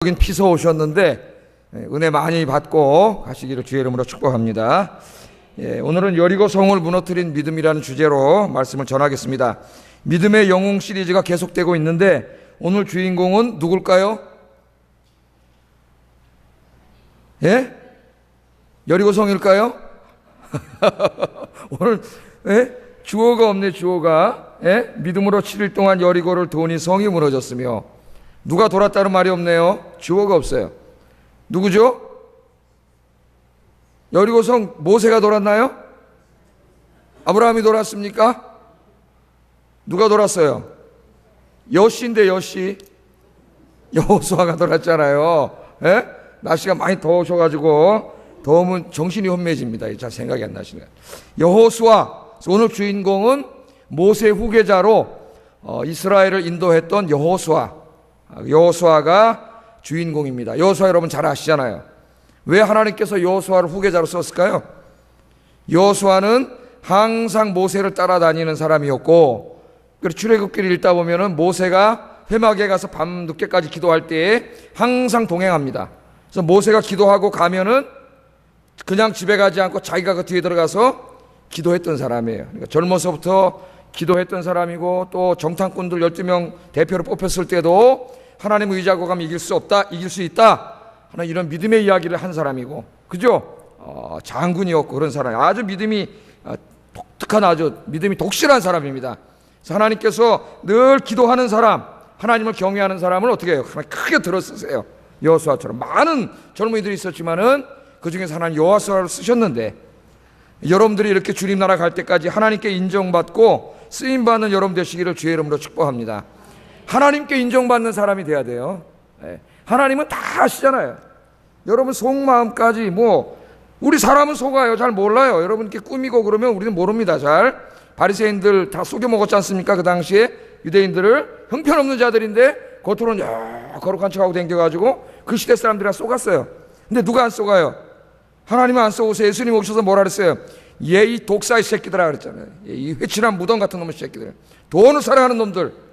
여긴 피서 오셨는데 은혜 많이 받고 가시기를 주의 이름으로 축복합니다. 오늘은 여리고 성을 무너뜨린 믿음이라는 주제로 말씀을 전하겠습니다. 믿음의 영웅 시리즈가 계속되고 있는데 오늘 주인공은 누굴까요? 예? 여리고 성일까요? 오늘 주어가 없네. 주어가 믿음으로 7일 동안 여리고를 도니 성이 무너졌으며 누가 돌았다는 말이 없네요. 주어가 없어요. 누구죠? 여리고성 모세가 돌았나요? 아브라함이 돌았습니까? 누가 돌았어요? 여시인데 여시. 여호수아가 돌았잖아요. 날씨가 많이 더우셔가지고 더우면 정신이 혼미해집니다. 잘 생각이 안 나시네요. 여호수아. 오늘 주인공은 모세 후계자로 이스라엘을 인도했던 여호수아가 주인공입니다. 여호수아 여러분 잘 아시잖아요. 왜 하나님께서 여호수아를 후계자로 썼을까요? 여호수아는 항상 모세를 따라다니는 사람이었고, 그리고 출애굽기를 읽다 보면은 모세가 회막에 가서 밤늦게까지 기도할 때에 항상 동행합니다. 그래서 모세가 기도하고 가면은 그냥 집에 가지 않고 자기가 그 뒤에 들어가서 기도했던 사람이에요. 그러니까 젊어서부터 기도했던 사람이고, 또 정탐꾼들 12명 대표로 뽑혔을 때도 하나님을 의지하고 가면 이길 수 있다 하는 이런 믿음의 이야기를 한 사람이고, 그죠? 장군이었고 그런 사람이 아주 믿음이 독특한, 아주 믿음이 독실한 사람입니다. 그래서 하나님께서 늘 기도하는 사람, 하나님을 경외하는 사람을 어떻게 해요? 크게 들어 쓰세요. 여호수아처럼 많은 젊은이들이 있었지만은 그 중에서 하나님 여호수아를 쓰셨는데, 여러분들이 이렇게 주님 나라 갈 때까지 하나님께 인정받고 쓰임받는 여러분 되시기를 주의 이름으로 축복합니다. 하나님께 인정받는 사람이 돼야 돼요. 하나님은 다 아시잖아요. 여러분 속마음까지, 우리 사람은 속아요. 잘 몰라요. 여러분 이렇게 꾸미고 그러면 우리는 모릅니다. 잘. 바리새인들 다 속여 먹었지 않습니까? 그 당시에 유대인들을 형편없는 자들인데 겉으로는 거룩한 척하고 댕겨가지고 그 시대 사람들이 속았어요. 근데 누가 안 속아요? 하나님은 안 속으세요. 예수님 오셔서 뭐라 그랬어요? 이 독사의 새끼들아 그랬잖아요. 이 회칠한 무덤 같은 놈의 새끼들, 돈을 사랑하는 놈들.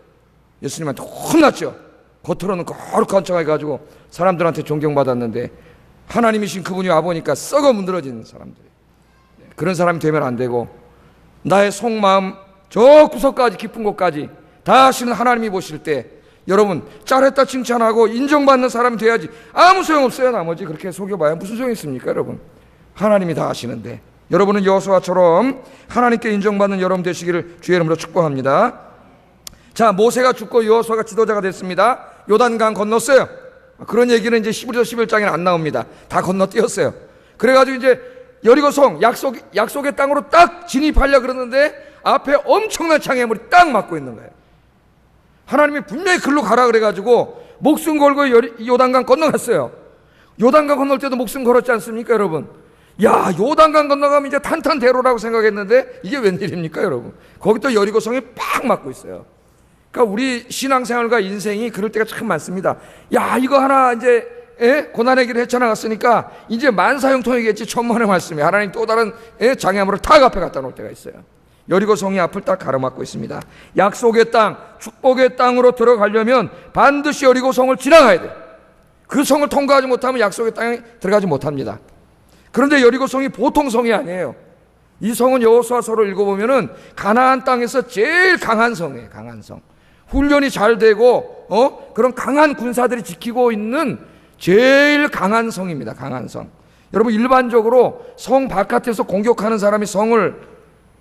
예수님한테 혼났죠. 겉으로는 거룩한 척 해가지고 사람들한테 존경받았는데 하나님이신 그분이 와보니까 썩어 문드러진 사람들. 그런 사람이 되면 안 되고, 나의 속마음 저 구석까지 깊은 곳까지 다 아시는 하나님이 보실 때 여러분 잘했다 칭찬하고 인정받는 사람이 돼야지. 아무 소용없어요. 나머지 그렇게 속여봐야 무슨 소용이 있습니까? 여러분 하나님이 다 아시는데, 여러분은 여호수아처럼 하나님께 인정받는 여러분 되시기를 주의 이름으로 축복합니다. 자, 모세가 죽고 여호수아가 지도자가 됐습니다. 요단강 건넜어요. 그런 얘기는 이제 11절 11장에는 안 나옵니다. 다 건너뛰었어요. 그래가지고 이제 여리고성 약속의 땅으로 딱 진입하려 그러는데 앞에 엄청난 장애물이 딱 막고 있는 거예요. 하나님이 분명히 글로 가라 그래가지고 목숨 걸고 요단강 건너갔어요. 요단강 건널 때도 목숨 걸었지 않습니까, 여러분? 야, 요단강 건너가면 이제 탄탄대로라고 생각했는데 이게 웬일입니까, 여러분? 거기 또 여리고성이 팍 막고 있어요. 그러니까 우리 신앙생활과 인생이 그럴 때가 참 많습니다. 야, 이거 하나 이제 고난의 길을 헤쳐나갔으니까 이제 만사형통이겠지. 천만의 말씀이 하나님 또 다른 장애물을 탁 앞에 갖다 놓을 때가 있어요. 여리고성이 앞을 딱 가로막고 있습니다. 약속의 땅, 축복의 땅으로 들어가려면 반드시 여리고성을 지나가야 돼요. 그 성을 통과하지 못하면 약속의 땅에 들어가지 못합니다. 그런데 여리고성이 보통 성이 아니에요. 이 성은 여호수아서를 읽어보면은 가나안 땅에서 제일 강한 성이에요. 강한 성. 훈련이 잘 되고 그런 강한 군사들이 지키고 있는 제일 강한 성입니다. 강한 성. 여러분 일반적으로 성 바깥에서 공격하는 사람이 성을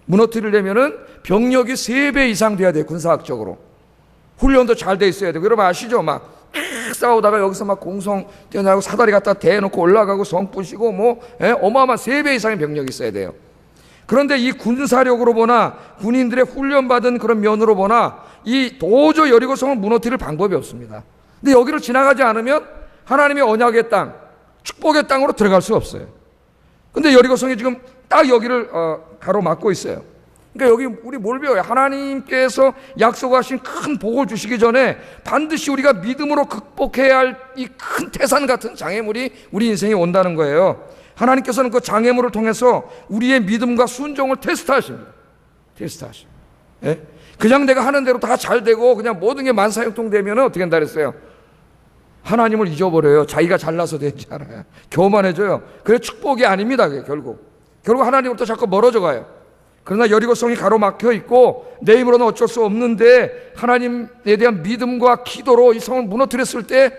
무너뜨리려면은 병력이 3배 이상 돼야 돼요. 군사학적으로. 훈련도 잘 돼 있어야 돼요. 여러분 아시죠? 막 싸우다가 여기서 막 공성 뛰어나고 사다리 갖다 대놓고 올라가고 성 부시고 어마어마한 3배 이상의 병력이 있어야 돼요. 그런데 이 군사력으로 보나 군인들의 훈련받은 그런 면으로 보나 이 도저히 여리고성을 무너뜨릴 방법이 없습니다. 근데 여기를 지나가지 않으면 하나님의 언약의 땅, 축복의 땅으로 들어갈 수 없어요. 근데 여리고성이 지금 딱 여기를 가로막고 있어요. 그러니까 여기 우리 뭘 배워요? 하나님께서 약속하신 큰 복을 주시기 전에 반드시 우리가 믿음으로 극복해야 할 이 큰 태산 같은 장애물이 우리 인생에 온다는 거예요. 하나님께서는 그 장애물을 통해서 우리의 믿음과 순종을 테스트하십니다. 그냥 내가 하는 대로 다 잘 되고 그냥 모든 게 만사형통 되면 어떻게 한다 그랬어요? 하나님을 잊어버려요. 자기가 잘나서 되지 않아요. 교만해져요. 그래 축복이 아닙니다. 그게 결국 하나님으로부터 자꾸 멀어져 가요. 그러나 여리고성이 가로막혀 있고 내 힘으로는 어쩔 수 없는데 하나님에 대한 믿음과 기도로 이 성을 무너뜨렸을 때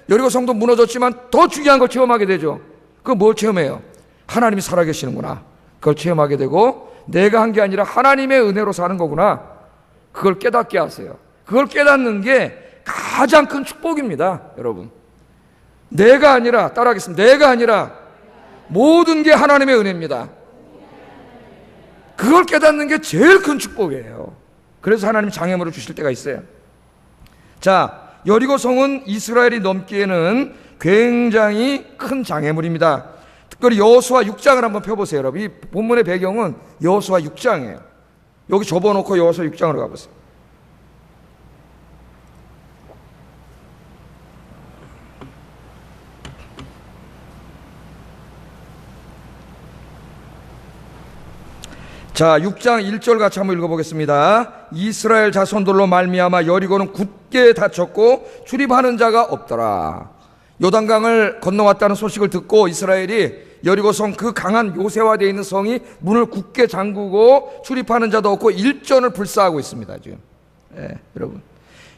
여리고성도 무너졌지만 더 중요한 걸 체험하게 되죠. 그걸 뭘 체험해요? 하나님이 살아계시는구나. 그걸 체험하게 되고 내가 한 게 아니라 하나님의 은혜로 사는 거구나. 그걸 깨닫게 하세요. 그걸 깨닫는 게 가장 큰 축복입니다. 여러분, 내가 아니라, 따라하겠습니다. 내가 아니라 모든 게 하나님의 은혜입니다. 그걸 깨닫는 게 제일 큰 축복이에요. 그래서 하나님 장애물을 주실 때가 있어요. 자, 여리고성은 이스라엘이 넘기에는 굉장히 큰 장애물입니다. 특별히 여호수아 6장을 한번 펴보세요. 여러분, 이 본문의 배경은 여호수아 6장이에요. 여기 접어놓고 여호수아 6장으로 가보세요. 자, 6장 1절 같이 한번 읽어보겠습니다. 이스라엘 자손들로 말미암아 여리고는 굳게 닫혔고 출입하는 자가 없더라. 요단강을 건너왔다는 소식을 듣고 이스라엘이 여리고성 그 강한 요새화되어 있는 성이 문을 굳게 잠그고 출입하는 자도 없고 일전을 불사하고 있습니다. 지금 여러분,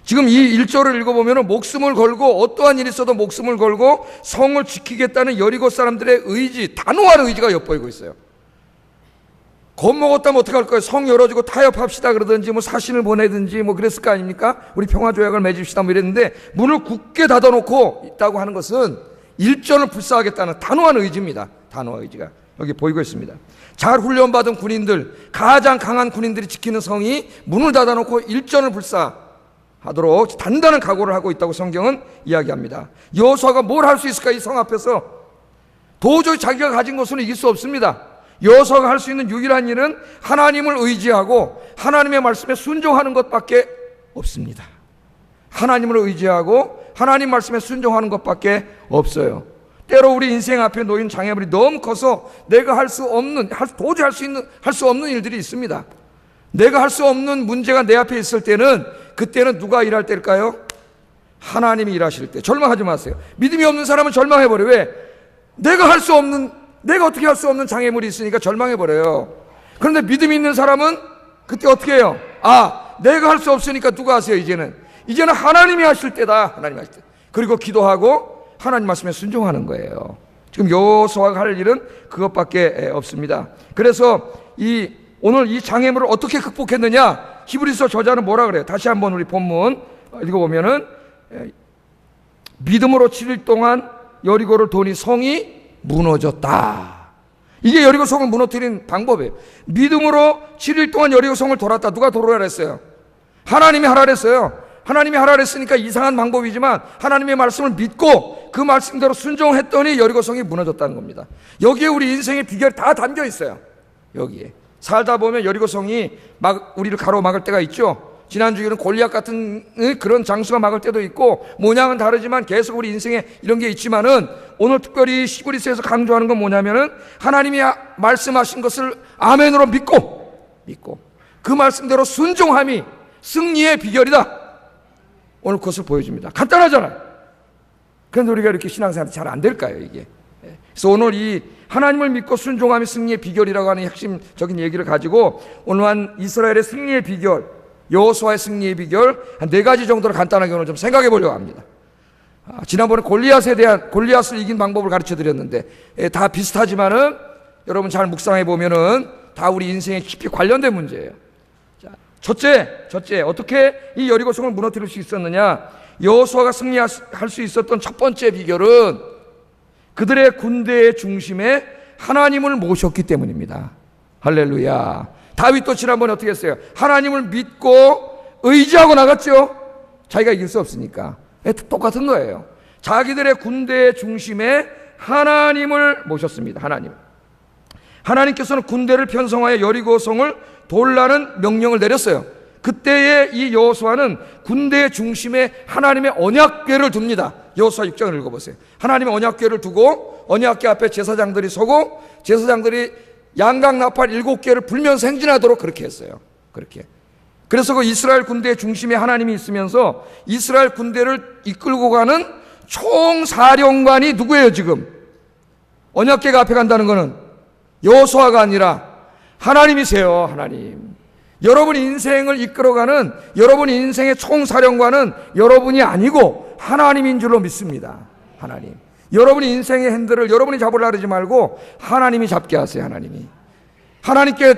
지금 이 1절을 읽어보면 목숨을 걸고 어떠한 일이 있어도 목숨을 걸고 성을 지키겠다는 여리고 사람들의 의지, 단호한 의지가 엿보이고 있어요. 겁먹었다면 어떡할 거예요? 성 열어주고 타협합시다 그러든지 뭐 사신을 보내든지 뭐 그랬을 거 아닙니까? 우리 평화조약을 맺읍시다 뭐 이랬는데 문을 굳게 닫아놓고 있다고 하는 것은 일전을 불사하겠다는 단호한 의지입니다. 단호한 의지가 여기 보이고 있습니다. 잘 훈련받은 군인들, 가장 강한 군인들이 지키는 성이 문을 닫아놓고 일전을 불사하도록 단단한 각오를 하고 있다고 성경은 이야기합니다. 여호수아가 뭘 할 수 있을까? 이 성 앞에서 도저히 자기가 가진 것으로 이길 수 없습니다. 여호수아가 할 수 있는 유일한 일은 하나님을 의지하고 하나님의 말씀에 순종하는 것밖에 없습니다. 하나님을 의지하고 하나님 말씀에 순종하는 것밖에 없어요. 때로 우리 인생 앞에 놓인 장애물이 너무 커서 내가 할 수 없는, 도저히 할 수 없는 일들이 있습니다. 내가 할 수 없는 문제가 내 앞에 있을 때는, 그때는 누가 일할 때일까요? 하나님이 일하실 때. 절망하지 마세요. 믿음이 없는 사람은 절망해버려요. 왜? 내가 어떻게 할 수 없는 장애물이 있으니까 절망해버려요. 그런데 믿음이 있는 사람은 그때 어떻게 해요? 내가 할 수 없으니까 누가 하세요? 이제는 하나님이 하실 때다. 하나님이 하실 때. 그리고 기도하고 하나님 말씀에 순종하는 거예요. 지금 여호수아가 할 일은 그것밖에 없습니다. 그래서 오늘 이 장애물을 어떻게 극복했느냐? 히브리서 저자는 뭐라 그래요? 다시 한번 우리 본문 읽어보면은 믿음으로 7일 동안 여리고를 도니 성이 무너졌다. 이게 여리고 성을 무너뜨린 방법이에요. 믿음으로 7일 동안 여리고 성을 돌았다. 누가 돌으라 그랬어요? 하나님이 하라 그랬어요. 하나님이 하라 그랬으니까 이상한 방법이지만 하나님의 말씀을 믿고 그 말씀대로 순종했더니 여리고 성이 무너졌다는 겁니다. 여기에 우리 인생의 비결이 다 담겨 있어요. 여기에 살다 보면 여리고 성이 우리를 가로막을 때가 있죠. 지난주에는 골리앗 같은 그런 장수가 막을 때도 있고 모양은 다르지만 계속 우리 인생에 이런 게 있지만은 오늘 특별히 히브리서에서 강조하는 건 뭐냐면은 하나님이 말씀하신 것을 아멘으로 믿고 그 말씀대로 순종함이 승리의 비결이다. 오늘 그것을 보여줍니다. 간단하잖아요. 그런데 우리가 이렇게 신앙생활이 잘 안 될까요, 이게? 그래서 오늘 이 하나님을 믿고 순종함이 승리의 비결이라고 하는 핵심적인 얘기를 가지고 오늘 한 이스라엘의 승리의 비결, 여호수아의 승리의 비결 한 4가지 정도로 간단하게 오늘 좀 생각해 보려고 합니다. 지난번에 골리앗을 이긴 방법을 가르쳐 드렸는데 다 비슷하지만은 여러분 잘 묵상해 보면은 다 우리 인생에 깊이 관련된 문제예요. 자, 첫째 어떻게 이 여리고성을 무너뜨릴 수 있었느냐? 여호수아가 승리할 수 있었던 첫 번째 비결은 그들의 군대의 중심에 하나님을 모셨기 때문입니다. 할렐루야. 다윗도 지난번에 어떻게 했어요? 하나님을 믿고 의지하고 나갔죠. 자기가 이길 수 없으니까. 똑같은 거예요. 자기들의 군대의 중심에 하나님을 모셨습니다. 하나님께서는 군대를 편성하여 여리고성을 돌라는 명령을 내렸어요. 그때의 이 여호수아는 군대의 중심에 하나님의 언약궤를 둡니다. 여호수아 6장을 읽어보세요. 하나님의 언약궤를 두고 언약궤 앞에 제사장들이 서고 제사장들이 양각 나팔 7개를 불면서 행진하도록 그렇게 했어요. 그렇게 그래서 그 이스라엘 군대의 중심에 하나님이 있으면서 이스라엘 군대를 이끌고 가는 총사령관이 누구예요 지금? 언약궤가 앞에 간다는 것은 여호수아가 아니라 하나님이세요. 하나님. 여러분 인생을 이끌어가는 여러분 인생의 총사령관은 여러분이 아니고 하나님인 줄로 믿습니다. 하나님. 여러분이 인생의 핸들을 여러분이 잡으려고 하지 말고 하나님이 잡게 하세요. 하나님이. 하나님께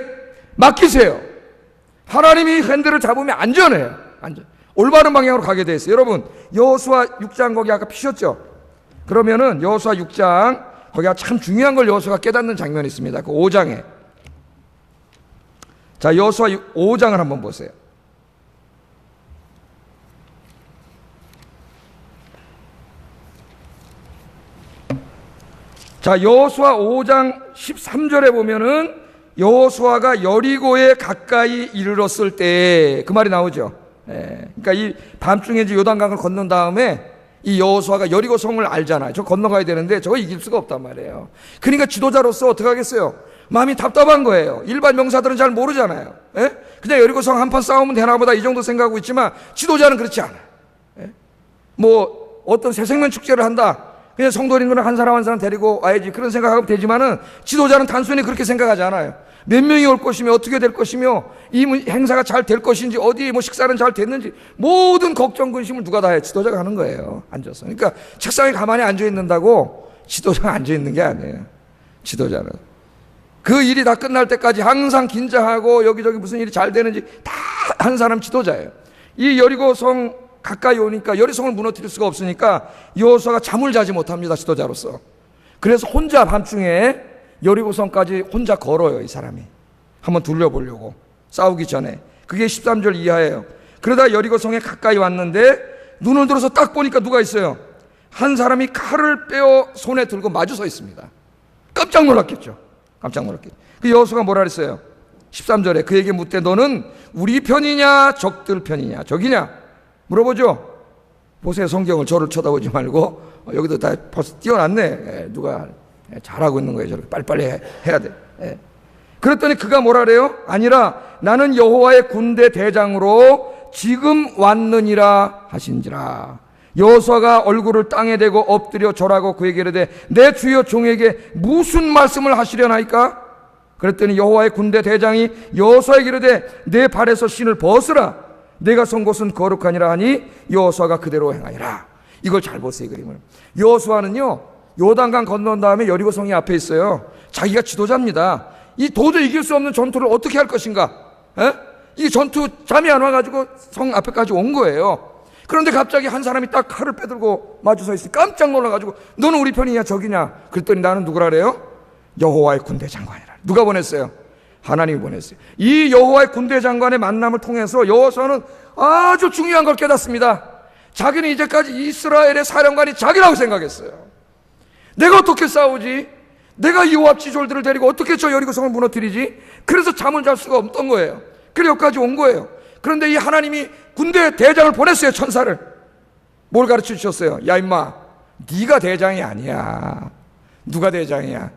맡기세요. 하나님이 핸들을 잡으면 안전해요. 안전. 올바른 방향으로 가게 돼 있어요. 여러분 여호수아 6장 거기 아까 피셨죠? 그러면은 여호수아 6장 거기가 참 중요한 걸 여호수아가 깨닫는 장면이 있습니다. 그 5장에. 자, 여호수아 5장을 한번 보세요. 자, 여호수아 5장 13절에 보면은 여호수아가 여리고에 가까이 이르렀을 때 그 말이 나오죠. 그러니까 이 밤중에 이제 요단강을 건넌 다음에 이 여호수아가 여리고 성을 알잖아요. 저 건너가야 되는데 저거 이길 수가 없단 말이에요. 그러니까 지도자로서 어떻게 하겠어요? 마음이 답답한 거예요. 일반 명사들은 잘 모르잖아요. 그냥 여리고 성 한판 싸우면 되나 보다 이 정도 생각하고 있지만 지도자는 그렇지 않아요. 뭐 어떤 새생명 축제를 한다. 그냥 성도님들은 한 사람 한 사람 데리고 와야지 그런 생각하면 되지만은 지도자는 단순히 그렇게 생각하지 않아요. 몇 명이 올 것이며 어떻게 될 것이며 이 행사가 잘 될 것인지 어디 뭐 식사는 잘 됐는지 모든 걱정 근심을 누가 다 해요? 지도자가 하는 거예요. 앉아서. 그러니까 책상에 가만히 앉아 있는다고 지도자가 앉아 있는 게 아니에요. 지도자는 그 일이 다 끝날 때까지 항상 긴장하고 여기저기 무슨 일이 잘 되는지 다 한 사람 지도자예요. 이 여리고 성 가까이 오니까 여리성을 무너뜨릴 수가 없으니까 여호수아가 잠을 자지 못합니다. 지도자로서. 그래서 혼자 밤중에 여리고성까지 혼자 걸어요. 이 사람이 한번 둘러보려고 싸우기 전에. 그게 13절 이하예요. 그러다 여리고성에 가까이 왔는데 눈을 들어서 딱 보니까 누가 있어요? 한 사람이 칼을 빼어 손에 들고 마주 서 있습니다. 깜짝 놀랐겠죠. 깜짝 놀랐겠죠. 그 여호수아가 뭐라 그랬어요? 13절에 그에게 묻되 너는 우리 편이냐 적들 편이냐 적이냐 물어보죠. 보세요. 성경을 저를 쳐다보지 말고 여기도 다 벌써 띄워놨네. 누가 잘하고 있는 거예요. 저렇게 빨리빨리 해야 돼. 그랬더니 그가 뭐라 그래요? 아니라 나는 여호와의 군대 대장으로 지금 왔느니라 하신지라. 여호수아가 얼굴을 땅에 대고 엎드려 절하고 그에게 이르되 내 주여 종에게 무슨 말씀을 하시려나이까? 그랬더니 여호와의 군대 대장이 여호수아에게 이르되 내 발에서 신을 벗으라. 내가 선 곳은 거룩하니라 하니 여호수아가 그대로 행하니라. 이걸 잘 보세요. 이 그림을. 여호수아는요 요단강 건넌 다음에 여리고성이 앞에 있어요. 자기가 지도자입니다. 이 도저히 이길 수 없는 전투를 어떻게 할 것인가? 이 전투 잠이 안 와가지고 성 앞에까지 온 거예요. 그런데 갑자기 한 사람이 딱 칼을 빼들고 마주 서 있으니 깜짝 놀라가지고 너는 우리 편이냐 적이냐? 그랬더니 나는 누구라 그래요? 여호와의 군대 장관이라. 누가 보냈어요? 하나님이 보냈어요. 이 여호와의 군대 장관의 만남을 통해서 여호수아는 아주 중요한 걸 깨닫습니다. 자기는 이제까지 이스라엘의 사령관이 자기라고 생각했어요. 내가 어떻게 싸우지? 내가 이 요압 지졸들을 데리고 어떻게 저 여리고성을 무너뜨리지? 그래서 잠을 잘 수가 없던 거예요. 그래 여기까지 온 거예요. 그런데 이 하나님이 군대 대장을 보냈어요. 천사를. 뭘 가르쳐 주셨어요? 야 임마 네가 대장이 아니야. 누가 대장이야?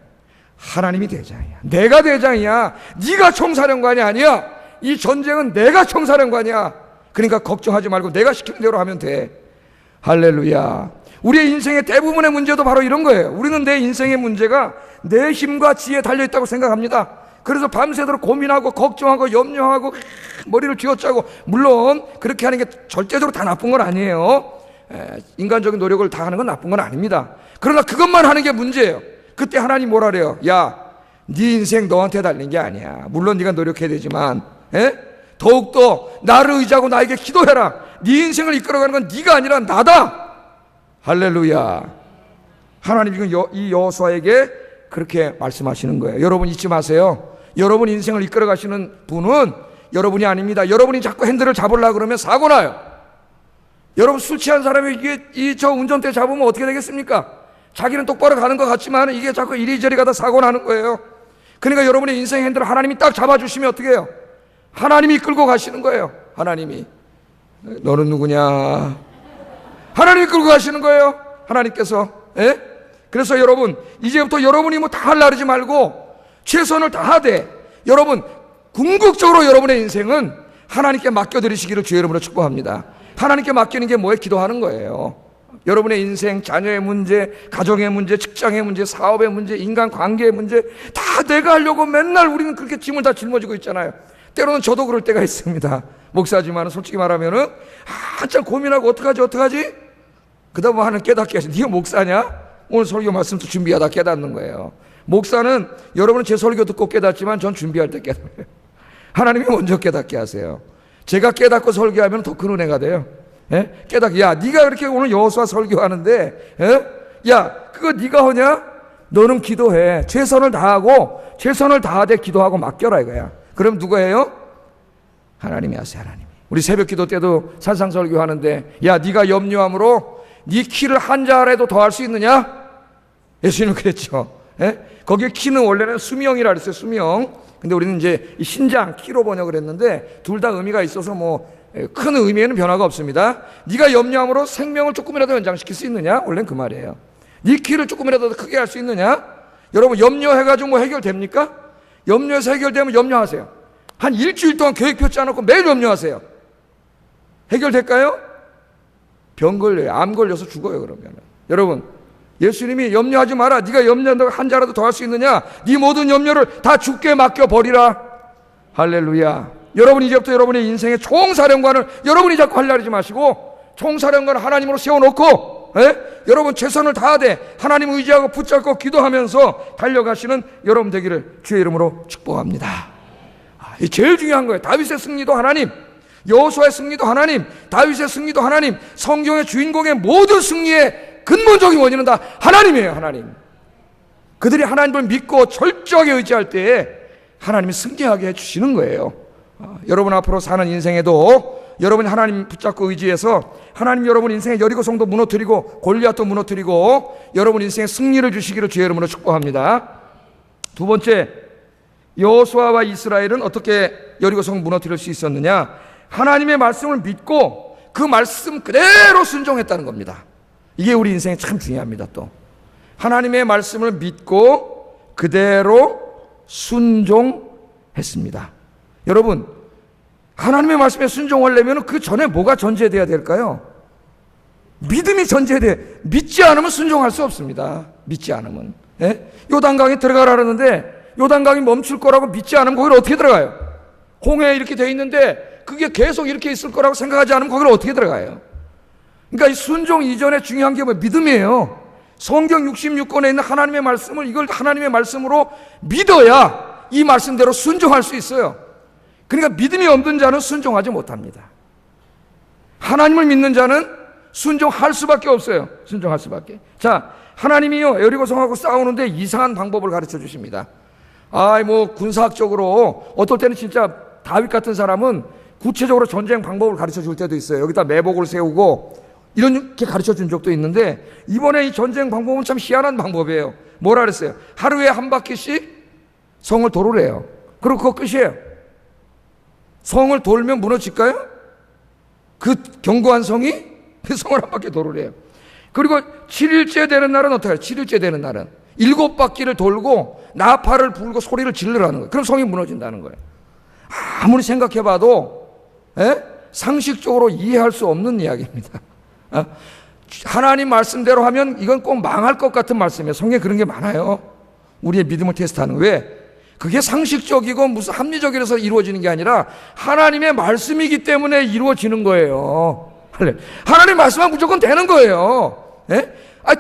하나님이 대장이야. 내가 대장이야. 네가 총사령관이 아니야. 이 전쟁은 내가 총사령관이야. 그러니까 걱정하지 말고 내가 시키는 대로 하면 돼. 할렐루야. 우리의 인생의 대부분의 문제도 바로 이런 거예요. 우리는 내 인생의 문제가 내 힘과 지혜에 달려있다고 생각합니다. 그래서 밤새도록 고민하고 걱정하고 염려하고 머리를 쥐어짜고, 물론 그렇게 하는 게 절대적으로 다 나쁜 건 아니에요. 인간적인 노력을 다 하는 건 나쁜 건 아닙니다. 그러나 그것만 하는 게 문제예요. 그때 하나님 뭐라 그래요? 야, 네 인생 너한테 달린 게 아니야. 물론 네가 노력해야 되지만 더욱더 나를 의지하고 나에게 기도해라. 네 인생을 이끌어가는 건 네가 아니라 나다. 할렐루야. 하나님 지금 이 여호수아에게 그렇게 말씀하시는 거예요. 여러분 잊지 마세요. 여러분 인생을 이끌어가시는 분은 여러분이 아닙니다. 여러분이 자꾸 핸들을 잡으려고 그러면 사고 나요. 여러분 술 취한 사람이 이게 저 운전대 잡으면 어떻게 되겠습니까? 자기는 똑바로 가는 것 같지만 이게 자꾸 이리저리 가다 사고 나는 거예요. 그러니까 여러분의 인생 핸들을 하나님이 딱 잡아주시면 어떻게 해요? 하나님이 끌고 가시는 거예요. 하나님이. 너는 누구냐? 하나님이 끌고 가시는 거예요. 하나님께서. 그래서 여러분 이제부터 여러분이 뭐 다 하려고 하지 말고 최선을 다하되, 여러분 궁극적으로 여러분의 인생은 하나님께 맡겨드리시기를 주의 이름으로 축복합니다. 하나님께 맡기는 게 뭐예요? 기도하는 거예요. 여러분의 인생, 자녀의 문제, 가정의 문제, 직장의 문제, 사업의 문제, 인간관계의 문제 다 내가 하려고 맨날 우리는 그렇게 짐을 다 짊어지고 있잖아요. 때로는 저도 그럴 때가 있습니다. 목사지만 솔직히 말하면은 한참 고민하고 어떡하지? 그다음 하는 깨닫게 하시. 네가 목사냐? 오늘 설교 말씀도 준비하다 깨닫는 거예요. 목사는 여러분은 제 설교 듣고 깨닫지만 전 준비할 때 깨닫어요. 하나님이 먼저 깨닫게 하세요. 제가 깨닫고 설교하면 더 큰 은혜가 돼요. 예? 야, 네가 그렇게 오늘 여호수아 설교하는데, 예? 야, 그거 네가 하냐? 너는 기도해. 최선을 다하되 기도하고 맡겨라 이거야. 그럼 누가 해요? 하나님이 하세요. 하나님이. 우리 새벽 기도 때도 산상 설교하는데, 야, 네가 염려함으로 네 키를 한 자라도 더 할 수 있느냐? 예수님은 그랬죠. 예? 거기에 키는 원래는 수명이라 그랬어요. 수명. 근데 우리는 이제 신장, 키로 번역을 했는데 둘 다 의미가 있어서 뭐 큰 의미에는 변화가 없습니다. 네가 염려함으로 생명을 조금이라도 연장시킬 수 있느냐? 원래는 그 말이에요. 네 키를 조금이라도 더 크게 할 수 있느냐? 여러분 염려해가지고 뭐 해결됩니까? 염려해서 해결되면 염려하세요. 한 일주일 동안 계획표 짜놓고 매일 염려하세요. 해결될까요? 병 걸려요. 암 걸려서 죽어요. 그러면 여러분, 예수님이 염려하지 마라. 네가 염려한다고 한 자라도 더 할 수 있느냐? 네 모든 염려를 다 주께 맡겨버리라. 할렐루야. 여러분 이제부터 여러분의 인생의 총사령관을 여러분이 자꾸 하려고 하지 마시고 총사령관을 하나님으로 세워놓고, 여러분 최선을 다하되 하나님 의지하고 붙잡고 기도하면서 달려가시는 여러분 되기를 주의 이름으로 축복합니다. 이 제일 중요한 거예요. 다윗의 승리도 하나님, 여호수아의 승리도 하나님, 다윗의 승리도 하나님, 성경의 주인공의 모든 승리의 근본적인 원인은 다 하나님이에요. 하나님. 그들이 하나님을 믿고 철저하게 의지할 때에 하나님이 승리하게 해주시는 거예요. 여러분 앞으로 사는 인생에도 여러분이 하나님 붙잡고 의지해서 하나님 여러분 인생의 여리고성도 무너뜨리고 골리앗도 무너뜨리고 여러분 인생에 승리를 주시기를 주의 이름으로 축복합니다. 두 번째, 여호수아와 이스라엘은 어떻게 여리고성 무너뜨릴 수 있었느냐? 하나님의 말씀을 믿고 그 말씀 그대로 순종했다는 겁니다. 이게 우리 인생에 참 중요합니다. 또 하나님의 말씀을 믿고 그대로 순종했습니다. 여러분, 하나님의 말씀에 순종하려면 그 전에 뭐가 전제돼야 될까요? 믿음이 전제돼야 돼. 믿지 않으면 순종할 수 없습니다. 믿지 않으면. 요단강에 들어가라는데 요단강이 멈출 거라고 믿지 않으면 거기를 어떻게 들어가요? 홍해 이렇게 돼 있는데 그게 계속 이렇게 있을 거라고 생각하지 않으면 거기를 어떻게 들어가요? 그러니까 이 순종 이전에 중요한 게 믿음이에요. 성경 66권에 있는 하나님의 말씀을 이걸 하나님의 말씀으로 믿어야 이 말씀대로 순종할 수 있어요. 그러니까 믿음이 없는 자는 순종하지 못합니다. 하나님을 믿는 자는 순종할 수밖에 없어요. 순종할 수밖에. 자, 하나님이요 여리고성하고 싸우는데 이상한 방법을 가르쳐 주십니다. 뭐 군사학적으로 어떨 때는 진짜 다윗 같은 사람은 구체적으로 전쟁 방법을 가르쳐 줄 때도 있어요. 여기다 매복을 세우고 이렇게 가르쳐 준 적도 있는데 이번에 이 전쟁 방법은 참 희한한 방법이에요. 뭐라 그랬어요? 하루에 한 바퀴씩 성을 도르래요. 그리고 그거 끝이에요. 성을 돌면 무너질까요? 그 견고한 성이 그 성을 한 바퀴 도르래요. 그리고 7일째 되는 날은 어떻게 해요? 7일째 되는 날은 7바퀴를 돌고 나팔을 불고 소리를 지르라는 거예요. 그럼 성이 무너진다는 거예요. 아무리 생각해봐도 상식적으로 이해할 수 없는 이야기입니다. 하나님 말씀대로 하면 이건 꼭 망할 것 같은 말씀이에요. 성경에 그런 게 많아요. 우리의 믿음을 테스트하는. 왜? 그게 상식적이고 무슨 합리적이라서 이루어지는 게 아니라 하나님의 말씀이기 때문에 이루어지는 거예요. 하나님 말씀은 무조건 되는 거예요.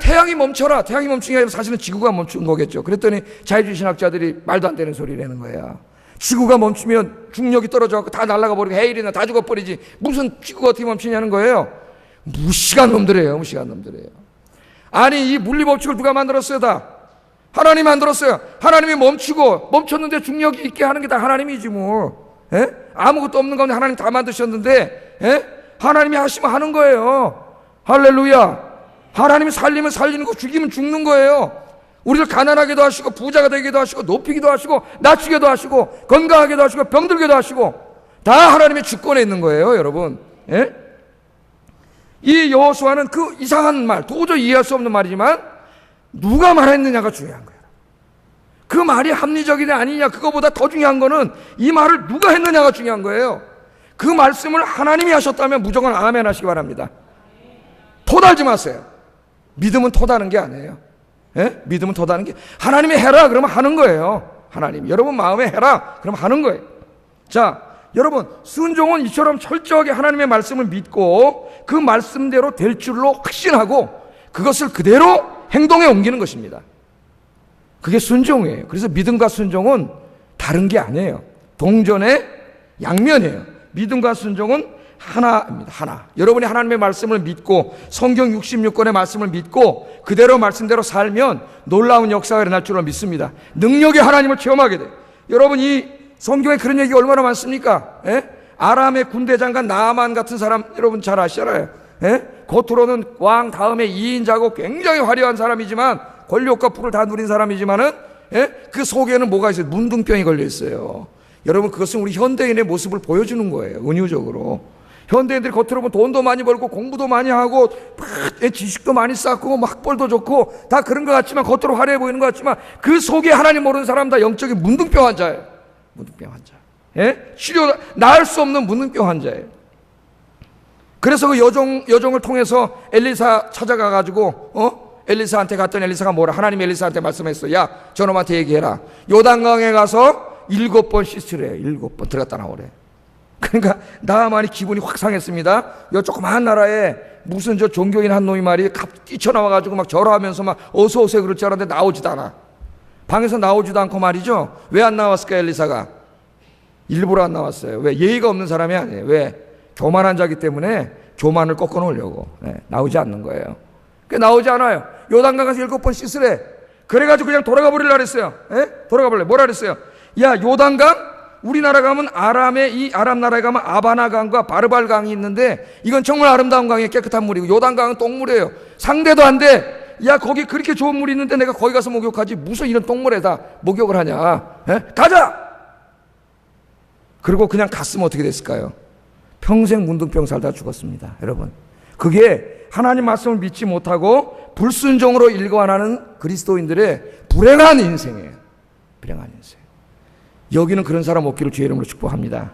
태양이 멈춰라. 태양이 멈춘 게 아니라 사실은 지구가 멈춘 거겠죠. 그랬더니 자유주의 신학자들이 말도 안 되는 소리라는 거야. 지구가 멈추면 중력이 떨어져서 다 날아가 버리고 해일이나 다 죽어버리지 무슨 지구가 어떻게 멈추냐는 거예요. 무시한 놈들이에요. 무시한 놈들이에요. 아니 이 물리법칙을 누가 만들었어요? 다 하나님이 만들었어요. 하나님이 멈췄는데 중력이 있게 하는 게 다 하나님이지 뭐. 아무것도 없는 가운데 하나님 다 만드셨는데 하나님이 하시면 하는 거예요. 할렐루야. 하나님이 살리면 살리는 거, 죽이면 죽는 거예요. 우리를 가난하게도 하시고 부자가 되기도 하시고 높이기도 하시고 낮추기도 하시고 건강하게도 하시고 병들게도 하시고 다 하나님의 주권에 있는 거예요. 여러분. 이 여호수아는 그 이상한 말, 도저히 이해할 수 없는 말이지만 누가 말했느냐가 중요한 거예요. 그 말이 합리적이냐 아니냐 그거보다 더 중요한 거는 이 말을 누가 했느냐가 중요한 거예요. 그 말씀을 하나님이 하셨다면 무조건 아멘 하시기 바랍니다. 토달지 마세요. 믿음은 토다는 게 아니에요. 예? 믿음은 토다는 게, 하나님이 해라 그러면 하는 거예요. 하나님 여러분 마음에 해라 그러면 하는 거예요. 자, 여러분 순종은 이처럼 철저하게 하나님의 말씀을 믿고 그 말씀대로 될 줄로 확신하고 그것을 그대로 행동에 옮기는 것입니다. 그게 순종이에요. 그래서 믿음과 순종은 다른 게 아니에요. 동전의 양면이에요. 믿음과 순종은 하나입니다. 하나. 여러분이 하나님의 말씀을 믿고 성경 66권의 말씀을 믿고 그대로 말씀대로 살면 놀라운 역사가 일어날 줄로 믿습니다. 능력의 하나님을 체험하게 돼요. 여러분 이 성경에 그런 얘기가 얼마나 많습니까? 예? 아람의 군대 장관 나아만 같은 사람 여러분 잘 아시잖아요. 예? 겉으로는 왕 다음에 2인자고 굉장히 화려한 사람이지만 권력과 부를 다 누린 사람이지만은 예? 그 속에는 뭐가 있어요? 문둥병이 걸려 있어요. 여러분 그것은 우리 현대인의 모습을 보여주는 거예요. 은유적으로. 현대인들이 겉으로 보면 돈도 많이 벌고 공부도 많이 하고 지식도 많이 쌓고 뭐 학벌도 좋고 다 그런 것 같지만 겉으로 화려해 보이는 것 같지만 그 속에 하나님 모르는 사람 다 영적인 문둥병 환자예요. 문둥병 환자. 예? 치료 나을 수 없는 문둥병 환자예요. 그래서 그 여종을 통해서 엘리사 찾아가 가지고 엘리사한테 갔더니 엘리사가 뭐라? 하나님 엘리사한테 말씀했어. 야, 저놈한테 얘기해라. 요단강에 가서 7번 씻으래. 7번 들어갔다 나오래. 그러니까 나아만이 기분이 확 상했습니다. 요 조그마한 나라에 무슨 저 종교인 한 놈이 말이 뛰쳐나와가지고 막 절하면서 막 어서 오세요 그럴 줄 알았는데 나오지도 않아. 방에서 나오지도 않고 말이죠. 왜 안 나왔을까 엘리사가? 일부러 안 나왔어요. 왜? 예의가 없는 사람이 아니에요. 왜? 교만한 자기 때문에 교만을 꺾어 놓으려고. 네, 나오지 않는 거예요. 나오지 않아요. 요단강 가서 7번 씻으래. 그래가지고 그냥 돌아가 버리려고 그랬어요. 예? 돌아가 버려. 뭐라 그랬어요? 야, 요단강? 우리나라 가면 이 아람 나라에 가면 아바나강과 바르발강이 있는데 이건 정말 아름다운 강이에요. 깨끗한 물이고 요단강은 똥물이에요. 상대도 안 돼. 야, 거기 그렇게 좋은 물이 있는데 내가 거기 가서 목욕하지 무슨 이런 똥물에다 목욕을 하냐. 예? 가자! 그리고 그냥 갔으면 어떻게 됐을까요? 평생 문둥병 살다 죽었습니다. 여러분, 그게 하나님 말씀을 믿지 못하고 불순종으로 일관하는 그리스도인들의 불행한 인생이에요. 불행한 인생. 여기는 그런 사람 없기를 주의 이름으로 축복합니다.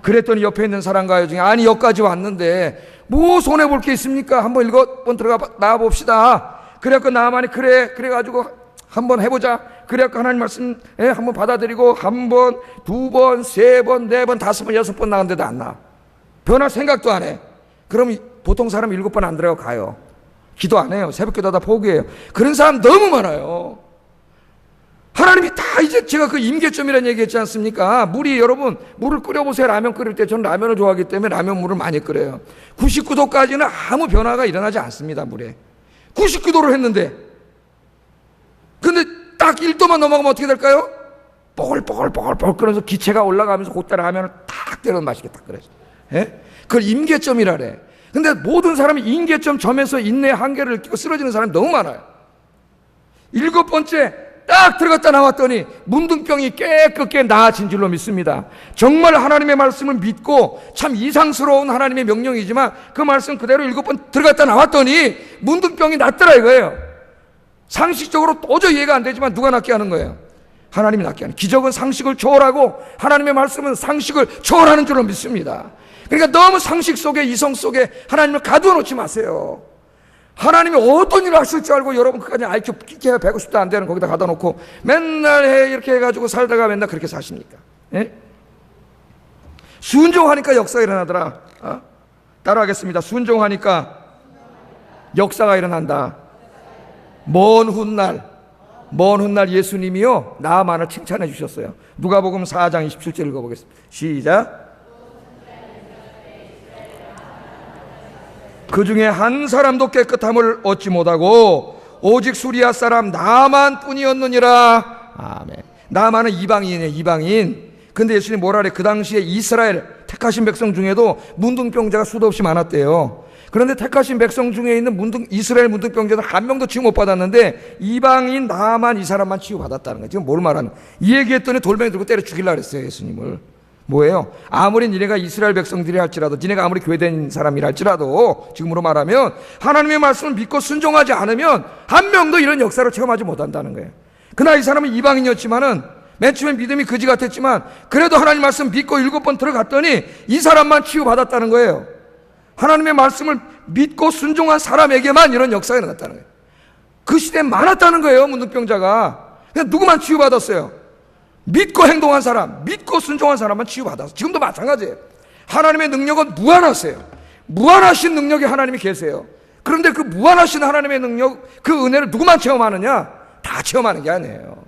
그랬더니 옆에 있는 사람과 여중에 아니 여기까지 왔는데 뭐 손해볼 게 있습니까? 한번 7번 들어가 나와봅시다. 그래갖고 나만이 그래가지고 한번 해보자. 그래갖고 하나님 말씀 한번 받아들이고 한 번, 2번, 3번, 4번, 5번, 6번 나갔는데도 안 나와. 변할 생각도 안 해. 그럼 보통 사람 7번 안 들어가고 가요. 기도 안 해요. 새벽기도 다 포기해요. 그런 사람 너무 많아요. 하나님이 다 이제 제가 그 임계점이라는 얘기 했지 않습니까? 여러분 물을 끓여보세요. 라면 끓일 때 저는 라면을 좋아하기 때문에 라면 물을 많이 끓여요. 99도까지는 아무 변화가 일어나지 않습니다. 물에 99도를 했는데 근데 딱 1도만 넘어가면 어떻게 될까요? 뽀글뽀글뽀글뽀글 끓여서 기체가 올라가면서 그때 라면을 딱 때려 맛있게 딱 끓여서 예? 그걸 임계점이라래. 근데 모든 사람이 임계점 점에서 인내의 한계를 느끼고 쓰러지는 사람이 너무 많아요. 7번째 딱 들어갔다 나왔더니 문둥병이 깨끗게 나아진 줄로 믿습니다. 정말 하나님의 말씀을 믿고 참 이상스러운 하나님의 명령이지만 그 말씀 그대로 7번 들어갔다 나왔더니 문둥병이 낫더라 이거예요. 상식적으로 도저히 이해가 안 되지만 누가 낫게 하는 거예요? 하나님이 낫게 하는. 기적은 상식을 초월하고 하나님의 말씀은 상식을 초월하는 줄로 믿습니다. 그러니까 너무 상식 속에 이성 속에 하나님을 가두어 놓지 마세요. 하나님이 어떤 일을 하실 줄 알고 여러분 그까지 IQ 키가 150도 안 되는 거기다 가다 놓고 맨날 이렇게 해가지고 살다가 맨날 그렇게 사십니까? 예? 순종하니까 역사가 일어나더라. 따라하겠습니다. 순종하니까 역사가 일어난다. 먼 훗날 예수님이요 나아만을 칭찬해 주셨어요. 누가복음 4장 27절 읽어보겠습니다. 시작. 그 중에 한 사람도 깨끗함을 얻지 못하고 오직 수리아 사람 나만 뿐이었느니라. 아멘. 나만은 이방인이에요. 이방인. 근데 예수님 뭐라 그래? 그 당시에 이스라엘 택하신 백성 중에도 문둥병자가 수도 없이 많았대요. 그런데 택하신 백성 중에 있는 이스라엘 문둥병자는 한 명도 치유 못 받았는데 이방인 나만 이 사람만 치유 받았다는 거예요. 지금 뭘 말하는 거예요? 이 얘기했더니 돌멩이 들고 때려 죽이려고 그랬어요. 예수님을. 뭐예요? 아무리 니네가 이스라엘 백성들이 할지라도 니네가 아무리 교회된 사람이라 할지라도 지금으로 말하면 하나님의 말씀을 믿고 순종하지 않으면 한 명도 이런 역사를 체험하지 못한다는 거예요. 그러나 이 사람은 이방인이었지만은 맨 처음에 믿음이 거지 같았지만 그래도 하나님 말씀 믿고 7번 들어갔더니 이 사람만 치유받았다는 거예요. 하나님의 말씀을 믿고 순종한 사람에게만 이런 역사가 일어났다는 거예요. 그 시대에 많았다는 거예요. 문둥병자가. 그냥 누구만 치유받았어요? 믿고 행동한 사람, 믿고 순종한 사람만 치유받았어요. 지금도 마찬가지예요. 하나님의 능력은 무한하세요. 무한하신 능력이 하나님이 계세요. 그런데 그 무한하신 하나님의 능력, 그 은혜를 누구만 체험하느냐? 다 체험하는 게 아니에요.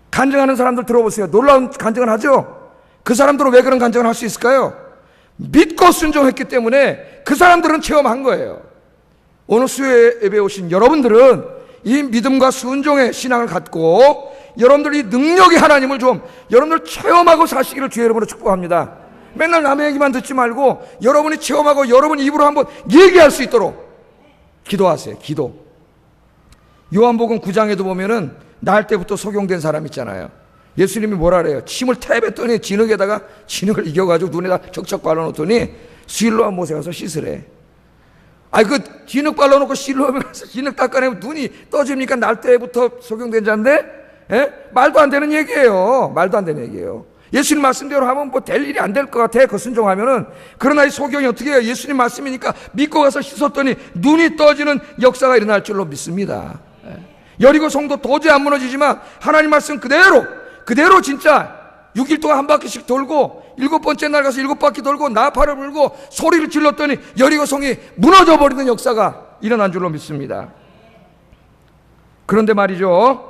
간증하는 사람들 들어보세요. 놀라운 간증을 하죠? 그 사람들은 왜 그런 간증을 할 수 있을까요? 믿고 순종했기 때문에 그 사람들은 체험한 거예요. 오늘 수요 예배에 오신 여러분들은 이 믿음과 순종의 신앙을 갖고 여러분들 이 능력이 하나님을 좀 여러분들 체험하고 사시기를 주의 이름으로 축복합니다. 맨날 남의 얘기만 듣지 말고 여러분이 체험하고 여러분 입으로 한번 얘기할 수 있도록 기도하세요. 기도. 요한복음 9장에도 보면은 날 때부터 속용된 사람 있잖아요. 예수님이 뭐라 그래요? 침을 태뱉더니 진흙에다가 진흙을 이겨가지고 눈에다 척척 발라놓더니 실로암 못에 가서 씻으래. 아니 그 진흙 발라놓고 실로암에 가서 진흙 닦아내면 눈이 떠집니까? 날 때부터 속용된 자인데? 예? 말도 안 되는 얘기예요. 말도 안 되는 얘기예요. 예수님 말씀대로 하면 뭐 될 일이 안 될 것 같아. 그 순종하면은. 그러나 이 소경이 어떻게 해요? 예수님 말씀이니까 믿고 가서 씻었더니 눈이 떠지는 역사가 일어날 줄로 믿습니다. 여리고 성도 도저히 안 무너지지만 하나님 말씀 그대로 진짜 6일 동안 한 바퀴씩 돌고 7번째 날 가서 7바퀴 돌고 나팔을 불고 소리를 질렀더니 여리고 성이 무너져 버리는 역사가 일어난 줄로 믿습니다. 그런데 말이죠.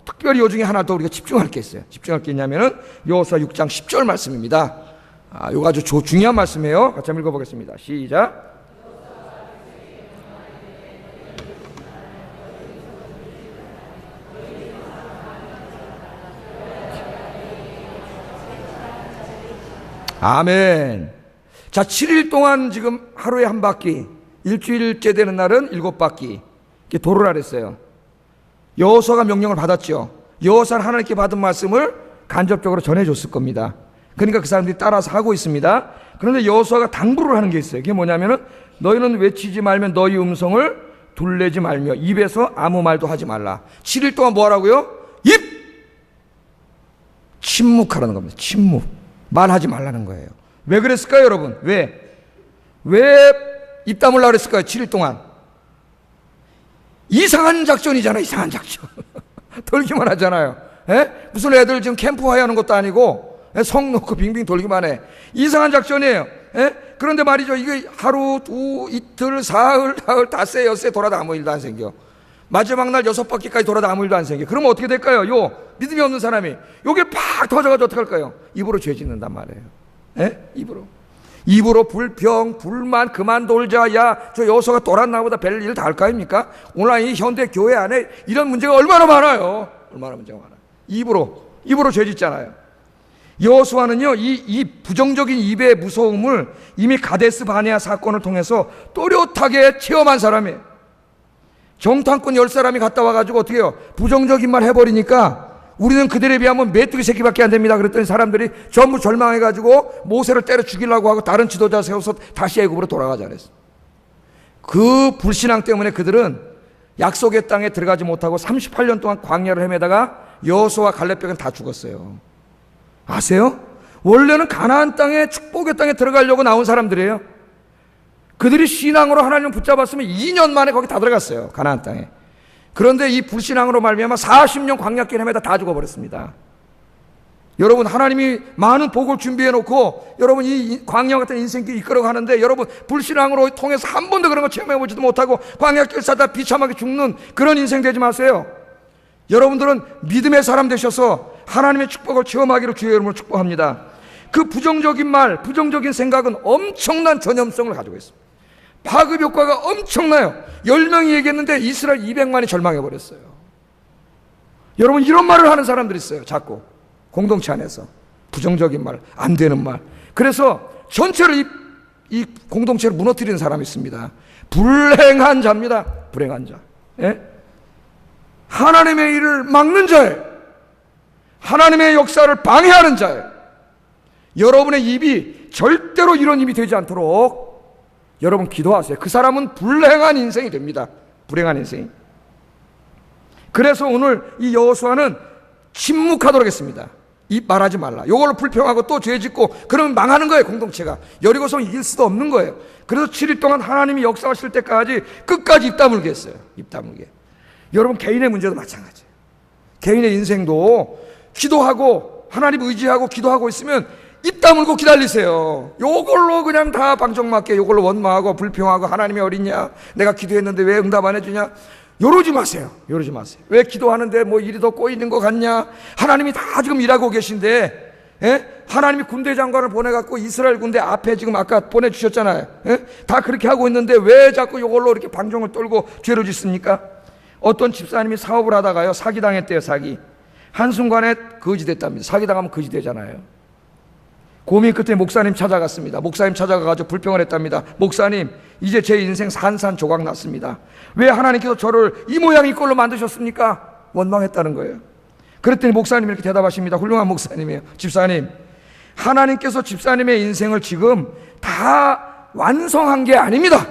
특별히 요 중에 하나 더 우리가 집중할 게 있어요. 집중할 게 있냐면은 여호수아 6장 10절 말씀입니다. 이거 아주 중요한 말씀이에요. 같이 한번 읽어보겠습니다. 시작. 아멘. 자, 7일 동안 지금 하루에 한 바퀴, 일주일째 되는 날은 7바퀴 이렇게 도를 하랬어요. 여호수아가 명령을 받았죠. 여호수아는 하나님께 받은 말씀을 간접적으로 전해줬을 겁니다. 그러니까 그 사람들이 따라서 하고 있습니다. 그런데 여호수아가 당부를 하는 게 있어요. 그게 뭐냐면은 너희는 외치지 말며 너희 음성을 둘내지 말며 입에서 아무 말도 하지 말라. 7일 동안 뭐 하라고요? 침묵하라는 겁니다. 침묵. 말하지 말라는 거예요. 왜 그랬을까요, 여러분? 왜 입 다물라 그랬을까요? 7일 동안. 이상한 작전이잖아요. 이상한 작전. 돌기만 하잖아요. 에? 무슨 애들 지금 캠프화해 하는 것도 아니고 성 놓고 빙빙 돌기만 해. 이상한 작전이에요. 에? 그런데 말이죠. 이게 하루, 이틀, 사흘, 닷새, 엿새 돌아도 아무 일도 안 생겨. 마지막 날 6바퀴까지 돌아도 아무 일도 안 생겨. 그러면 어떻게 될까요? 믿음이 없는 사람이 요게 팍 터져가지고 어떻게 할까요? 입으로 죄 짓는단 말이에요. 에? 입으로 불평, 불만, 그만 놀자. 야, 저 여호수아가 또란 나보다 별일 다 할 거 아닙니까? 오늘 이 현대 교회 안에 이런 문제가 얼마나 많아요. 얼마나 문제가 많아요. 입으로 죄 짓잖아요. 여호수아는요, 이 부정적인 입의 무서움을 이미 가데스 바네아 사건을 통해서 또렷하게 체험한 사람이에요. 정탐꾼 10사람이 갔다 와가지고 어떻게 해요? 부정적인 말 해버리니까 우리는 그들에 비하면 메뚜기 새끼밖에 안 됩니다. 그랬더니 사람들이 전부 절망해가지고 모세를 때려 죽이려고 하고 다른 지도자 세워서 다시 애굽으로 돌아가자 그랬어요. 그 불신앙 때문에 그들은 약속의 땅에 들어가지 못하고 38년 동안 광야를 헤매다가 여호수아와 갈렙백은 다 죽었어요. 아세요? 원래는 가나안 땅에 축복의 땅에 들어가려고 나온 사람들이에요. 그들이 신앙으로 하나님을 붙잡았으면 2년 만에 거기 다 들어갔어요. 가나안 땅에. 그런데 이 불신앙으로 말미암아 40년 광야길 헤매다 다 죽어버렸습니다. 여러분, 하나님이 많은 복을 준비해놓고 여러분 이 광야 같은 인생길 이끌어가는데 여러분 불신앙으로 통해서 한 번도 그런 거 체험해보지도 못하고 광야길 사다 비참하게 죽는 그런 인생 되지 마세요. 여러분들은 믿음의 사람 되셔서 하나님의 축복을 체험하기를 주의 이름으로 축복합니다. 그 부정적인 말, 부정적인 생각은 엄청난 전염성을 가지고 있습니다. 파급 효과가 엄청나요. 10명이 얘기했는데 이스라엘 200만이 절망해버렸어요. 여러분, 이런 말을 하는 사람들이 있어요. 자꾸 공동체 안에서 부정적인 말, 안 되는 말. 그래서 전체를 이 공동체를 무너뜨리는 사람이 있습니다. 불행한 자입니다. 불행한 자. 예? 하나님의 일을 막는 자예요. 하나님의 역사를 방해하는 자예요. 여러분의 입이 절대로 이런 입이 되지 않도록 여러분 기도하세요. 그 사람은 불행한 인생이 됩니다. 불행한 인생. 그래서 오늘 이 여호수아는 침묵하도록 했습니다. 입 말하지 말라. 이걸로 불평하고 또 죄 짓고 그러면 망하는 거예요. 공동체가. 여리고성 이길 수도 없는 거예요. 그래서 7일 동안 하나님이 역사하실 때까지 끝까지 입 다물게 했어요. 입 다물게. 여러분 개인의 문제도 마찬가지예요. 개인의 인생도 기도하고 하나님 의지하고 기도하고 있으면 입 다물고 기다리세요. 요걸로 그냥 다 방정맞게 요걸로 원망하고 불평하고 하나님이 어딨냐, 내가 기도했는데 왜 응답 안 해주냐, 요러지 마세요. 요러지 마세요. 왜 기도하는데 뭐 일이 더 꼬이는 것 같냐, 하나님이 다 지금 일하고 계신데, 하나님이 군대 장관을 보내갖고 이스라엘 군대 앞에 지금 아까 보내주셨잖아요. 다 그렇게 하고 있는데 왜 자꾸 요걸로 이렇게 방정을 떨고 죄를 짓습니까? 어떤 집사님이 사업을 하다가요 사기당했대요. 사기. 한순간에 거지됐답니다. 사기당하면 거지되잖아요. 고민 끝에 목사님 찾아갔습니다. 목사님 찾아가가지고 불평을 했답니다. 목사님, 이제 제 인생 산산조각 났습니다. 왜 하나님께서 저를 이 모양 이 꼴로 만드셨습니까? 원망했다는 거예요. 그랬더니 목사님이 이렇게 대답하십니다. 훌륭한 목사님이에요. 집사님, 하나님께서 집사님의 인생을 지금 다 완성한 게 아닙니다.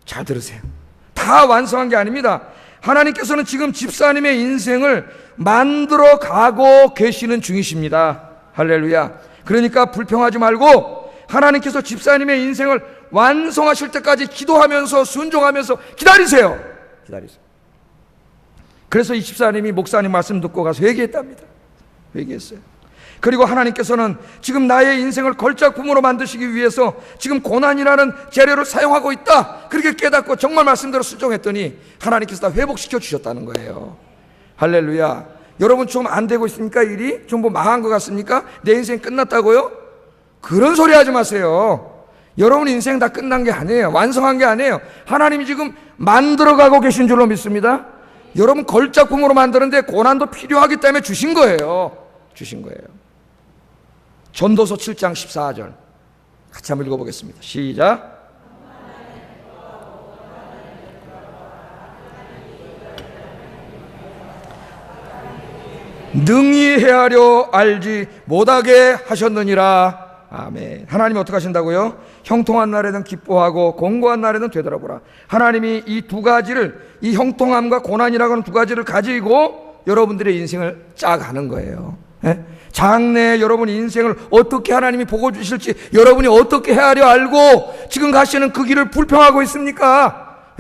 잘 들으세요. 다 완성한 게 아닙니다. 하나님께서는 지금 집사님의 인생을 만들어 가고 계시는 중이십니다. 할렐루야. 그러니까 불평하지 말고 하나님께서 집사님의 인생을 완성하실 때까지 기도하면서 순종하면서 기다리세요. 기다리세요. 그래서 이 집사님이 목사님 말씀 듣고 가서 회개했답니다. 회개했어요. 그리고 하나님께서는 지금 나의 인생을 걸작품으로 만드시기 위해서 지금 고난이라는 재료를 사용하고 있다, 그렇게 깨닫고 정말 말씀대로 순종했더니 하나님께서 다 회복시켜 주셨다는 거예요. 할렐루야. 여러분 좀 안 되고 있습니까? 일이 좀 뭐 망한 것 같습니까? 내 인생 끝났다고요? 그런 소리 하지 마세요. 여러분 인생 다 끝난 게 아니에요. 완성한 게 아니에요. 하나님이 지금 만들어가고 계신 줄로 믿습니다. 여러분 걸작품으로 만드는데 고난도 필요하기 때문에 주신 거예요. 주신 거예요. 전도서 7장 14절 같이 한번 읽어보겠습니다. 시작. 능히 헤아려 알지 못하게 하셨느니라. 아멘. 하나님이 어떻게 하신다고요? 형통한 날에는 기뻐하고 공고한 날에는 되돌아보라. 하나님이 이 두 가지를, 이 형통함과 고난이라고 하는 두 가지를 가지고 여러분들의 인생을 짜가는 거예요. 장래에 여러분 인생을 어떻게 하나님이 보고 주실지 여러분이 어떻게 헤아려 알고 지금 가시는 그 길을 불평하고 있습니까?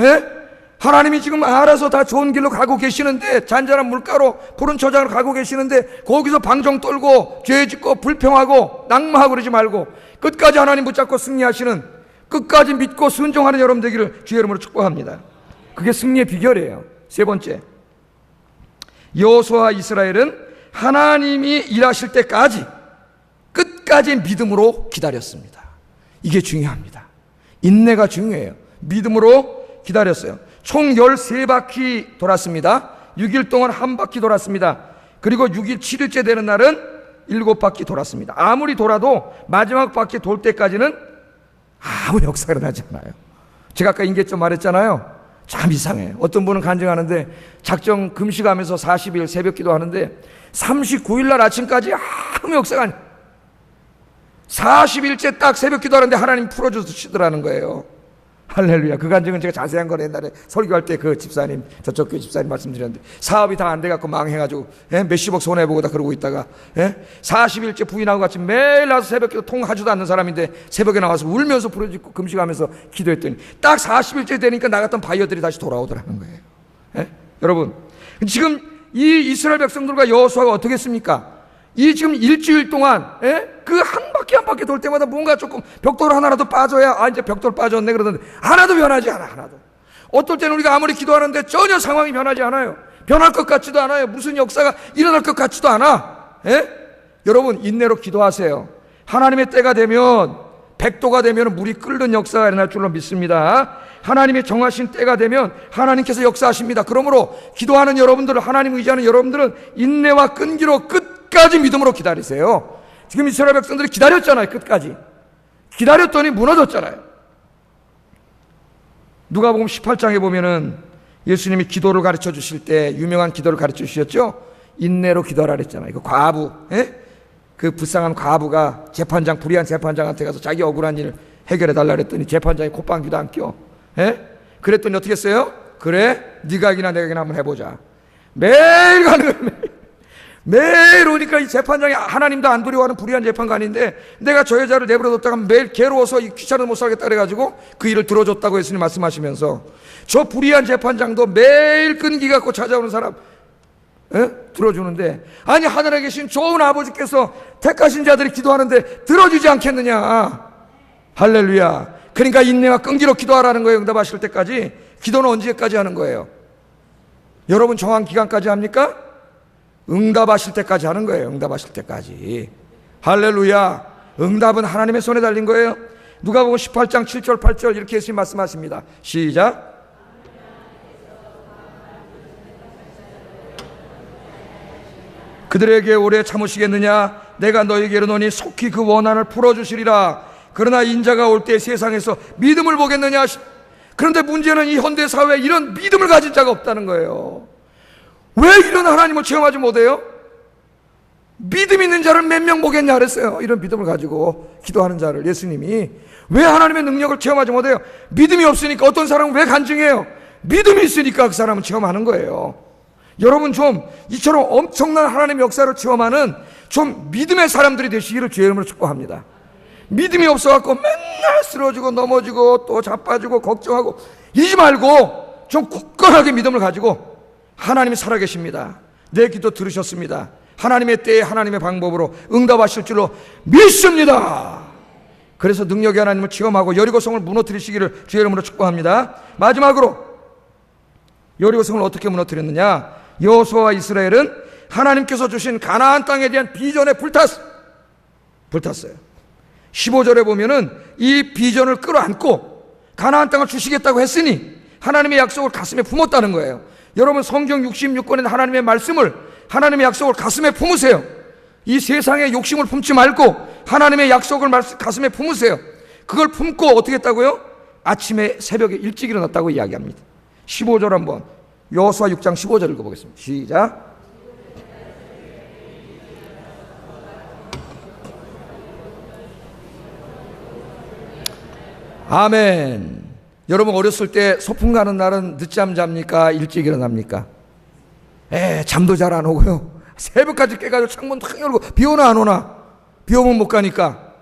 하나님이 지금 알아서 다 좋은 길로 가고 계시는데, 잔잔한 물가로 푸른 초장으로 가고 계시는데 거기서 방정 떨고 죄 짓고 불평하고 낙마하고 그러지 말고 끝까지 하나님 붙잡고 승리하시는, 끝까지 믿고 순종하는 여러분 되기를 주의 이름으로 축복합니다. 그게 승리의 비결이에요. 세 번째, 여호수아와 이스라엘은 하나님이 일하실 때까지 끝까지 믿음으로 기다렸습니다. 이게 중요합니다. 인내가 중요해요. 믿음으로 기다렸어요. 총 13바퀴 돌았습니다. 6일 동안 한 바퀴 돌았습니다. 그리고 6일 7일째 되는 날은 7바퀴 돌았습니다. 아무리 돌아도 마지막 바퀴 돌 때까지는 아무 역사가 일어나지 않아요. 제가 아까 인계점 말했잖아요. 참 이상해요. 어떤 분은 간증하는데 작정 금식하면서 40일 새벽 기도하는데 39일 날 아침까지 아무 역사가 아니에요. 40일째 딱 새벽 기도하는데 하나님 풀어주시더라는 거예요. 할렐루야. 그 간증은 제가 자세한 건 옛날에 설교할 때 그 집사님, 저쪽 교회 집사님 말씀드렸는데, 사업이 다 안 돼갖고 망해가지고 몇십억 손해보고 다 그러고 있다가 40일째 부인하고 같이 매일 나와서 새벽 기도 통하지도 않는 사람인데 새벽에 나와서 울면서 부르짖고 금식하면서 기도했더니 딱 40일째 되니까 나갔던 바이어들이 다시 돌아오더라는 거예요. 여러분, 지금 이 이스라엘 백성들과 여호수아가 어떻게 했습니까? 이 지금 일주일 동안 그 한 바퀴 돌 때마다 뭔가 조금 벽돌 하나라도 빠져야 이제 벽돌 빠졌네 그러는데 하나도 변하지 않아. 하나도. 어떨 때는 우리가 아무리 기도하는데 전혀 상황이 변하지 않아요. 변할 것 같지도 않아요. 무슨 역사가 일어날 것 같지도 않아. 여러분 인내로 기도하세요. 하나님의 때가 되면, 100도가 되면 물이 끓는 역사가 일어날 줄로 믿습니다. 하나님의 정하신 때가 되면 하나님께서 역사하십니다. 그러므로 기도하는 여러분들, 하나님 의지하는 여러분들은 인내와 끈기로 끝까지 믿음으로 기다리세요. 지금 이스라엘 백성들이 기다렸잖아요. 끝까지 기다렸더니 무너졌잖아요. 누가복음 18장에 보면은 예수님이 기도를 가르쳐 주실 때 유명한 기도를 가르쳐 주셨죠. 인내로 기도하라 그랬잖아요. 그 과부, 그 불쌍한 과부가 재판장, 불의한 재판장한테 가서 자기 억울한 일 해결해 달라 그랬더니 재판장이 콧방귀도 안 껴. 그랬더니 어떻게 했어요? 그래, 네가 이기나 내가 이기나 한번 해보자. 매일 가는 거예요. 매일 오니까 이 재판장이 하나님도 안 두려워하는 불의한 재판관인데 내가 저 여자를 내버려뒀다가 매일 괴로워서 귀찮아서 못 살겠다 그래가지고 그 일을 들어줬다고 예수님 말씀하시면서 저 불의한 재판장도 매일 끈기 갖고 찾아오는 사람 들어주는데, 아니 하늘에 계신 좋은 아버지께서 택하신 자들이 기도하는데 들어주지 않겠느냐. 할렐루야. 그러니까 인내와 끈기로 기도하라는 거예요. 응답하실 때까지. 기도는 언제까지 하는 거예요? 여러분 정한 기간까지 합니까? 응답하실 때까지 하는 거예요. 응답하실 때까지. 할렐루야. 응답은 하나님의 손에 달린 거예요. 누가복음 18장 7절 8절 이렇게 예수님 말씀하십니다. 시작. 그들에게 오래 참으시겠느냐? 내가 너희에게 이르노니 속히 그 원한을 풀어주시리라. 그러나 인자가 올 때 세상에서 믿음을 보겠느냐? 그런데 문제는 이 현대 사회에 이런 믿음을 가진 자가 없다는 거예요. 왜 이런 하나님을 체험하지 못해요? 믿음 있는 자를 몇 명 보겠냐 그랬어요. 이런 믿음을 가지고 기도하는 자를 예수님이. 왜 하나님의 능력을 체험하지 못해요? 믿음이 없으니까. 어떤 사람은 왜 간증해요? 믿음이 있으니까 그 사람은 체험하는 거예요. 여러분 좀 이처럼 엄청난 하나님의 역사를 체험하는 좀 믿음의 사람들이 되시기를 주의 이름으로 축복합니다. 믿음이 없어갖고 맨날 쓰러지고 넘어지고 또 자빠지고 걱정하고 이러지 말고 좀 굳건하게 믿음을 가지고 하나님이 살아계십니다. 내 기도 들으셨습니다. 하나님의 때에 하나님의 방법으로 응답하실 줄로 믿습니다. 그래서 능력의 하나님을 체험하고 여리고성을 무너뜨리시기를 주의 이름으로 축복합니다. 마지막으로 여리고성을 어떻게 무너뜨렸느냐? 여호수아와 이스라엘은 하나님께서 주신 가나안 땅에 대한 비전에 불탔어요. 15절에 보면은 이 비전을 끌어안고 가나안 땅을 주시겠다고 했으니 하나님의 약속을 가슴에 품었다는 거예요. 여러분 성경 66권의 하나님의 말씀을, 하나님의 약속을 가슴에 품으세요. 이 세상에 욕심을 품지 말고 하나님의 약속을 가슴에 품으세요. 그걸 품고 어떻게 했다고요? 아침에 새벽에 일찍 일어났다고 이야기합니다. 15절 한번 여호수아 6장 15절 읽어보겠습니다. 시작. 아멘. 여러분 어렸을 때 소풍 가는 날은 늦잠 잡니까? 일찍 일어납니까? 잠도 잘 안 오고요. 새벽까지 깨가지고 창문 탁 열고 비 오나 안 오나? 비 오면 못 가니까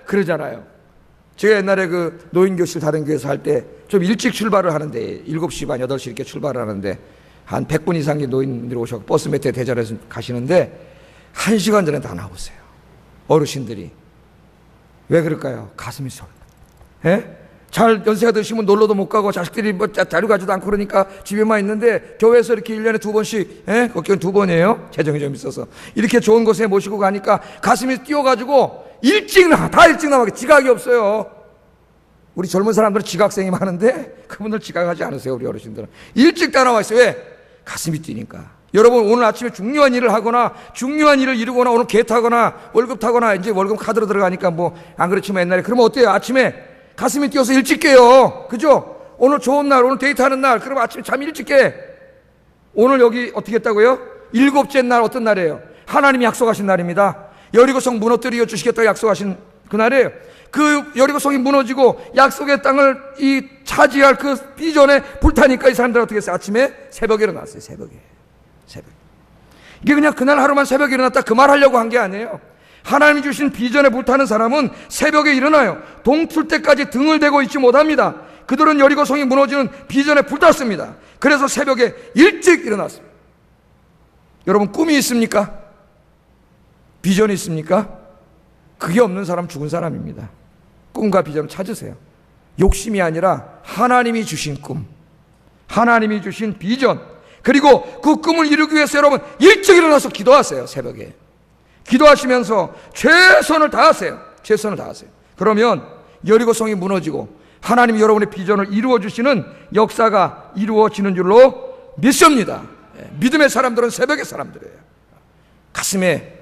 그러잖아요. 제가 옛날에 그 노인교실 다른 교회에서 할 때 좀 일찍 출발을 하는데 7시 반 8시 이렇게 출발을 하는데 한 100분 이상의 노인들이 오셔서 버스 몇 대 대절해서 가시는데 1시간 전에 다 나오세요. 어르신들이. 왜 그럴까요? 가슴이 설. 잘 연세가 드시면 놀러도 못 가고 자식들이 뭐 자료 가지도 않고 그러니까 집에만 있는데 교회에서 이렇게 1년에 2번씩 거기는 2번이에요. 재정이 좀 있어서 이렇게 좋은 곳에 모시고 가니까 가슴이 뛰어가지고 다 일찍 나와. 지각이 없어요. 우리 젊은 사람들은 지각생이 많은데 그분들 지각하지 않으세요. 우리 어르신들은 일찍 다 나와 있어요. 왜? 가슴이 뛰니까. 여러분 오늘 아침에 중요한 일을 하거나 중요한 일을 이루거나 오늘 개 타거나 월급 타거나 이제 월급 카드로 들어가니까 뭐 안 그렇지만 옛날에 그러면 어때요? 아침에 가슴이 뛰어서 일찍 깨요. 그죠? 오늘 좋은 날, 오늘 데이트하는 날, 그러면 아침에 잠 일찍 깨. 오늘 여기 어떻게 했다고요? 7째 날 어떤 날이에요? 하나님이 약속하신 날입니다. 여리고성 무너뜨려 주시겠다고 약속하신 그날이에요. 그 여리고성이 무너지고 약속의 땅을 차지할 그 비전에 불타니까 이 사람들 어떻게 했어요? 아침에 새벽에 일어났어요. 새벽. 이게 그냥 그날 하루만 새벽에 일어났다 그 말 하려고 한 게 아니에요. 하나님이 주신 비전에 불타는 사람은 새벽에 일어나요. 동틀 때까지 등을 대고 있지 못합니다. 그들은 여리고성이 무너지는 비전에 불탔습니다. 그래서 새벽에 일찍 일어났습니다. 여러분 꿈이 있습니까? 비전이 있습니까? 그게 없는 사람 죽은 사람입니다. 꿈과 비전을 찾으세요. 욕심이 아니라 하나님이 주신 꿈, 하나님이 주신 비전, 그리고 그 꿈을 이루기 위해서 여러분 일찍 일어나서 기도하세요. 새벽에 기도하시면서 최선을 다하세요. 그러면 여리고성이 무너지고 하나님이 여러분의 비전을 이루어주시는 역사가 이루어지는 줄로 믿습니다. 믿음의 사람들은 새벽의 사람들이에요. 가슴에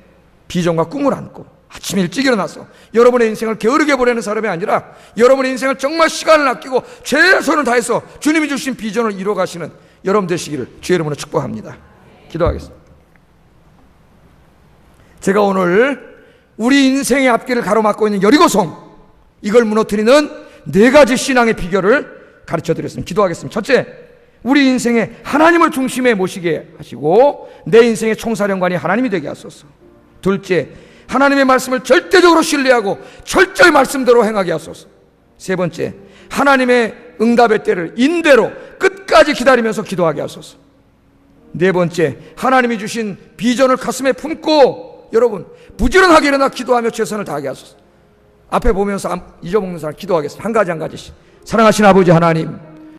비전과 꿈을 안고 아침에 일찍 일어나서 여러분의 인생을 게으르게 보내는 사람이 아니라 여러분의 인생을 정말 시간을 아끼고 최선을 다해서 주님이 주신 비전을 이루어가시는 여러분 되시기를 주의 이름으로 축복합니다. 기도하겠습니다. 제가 오늘 우리 인생의 앞길을 가로막고 있는 여리고성, 이걸 무너뜨리는 4가지 신앙의 비결을 가르쳐 드렸습니다. 기도하겠습니다. 첫째, 우리 인생에 하나님을 중심에 모시게 하시고 내 인생의 총사령관이 하나님이 되게 하소서. 둘째, 하나님의 말씀을 절대적으로 신뢰하고 철저히 말씀대로 행하게 하소서. 세 번째, 하나님의 응답의 때를 인대로 끝까지 기다리면서 기도하게 하소서. 네 번째, 하나님이 주신 비전을 가슴에 품고 여러분 부지런하게 일어나 기도하며 최선을 다하게 하소서. 앞에 보면서 잊어먹는 사람 기도하겠습니다. 한 가지씩. 사랑하신 아버지 하나님,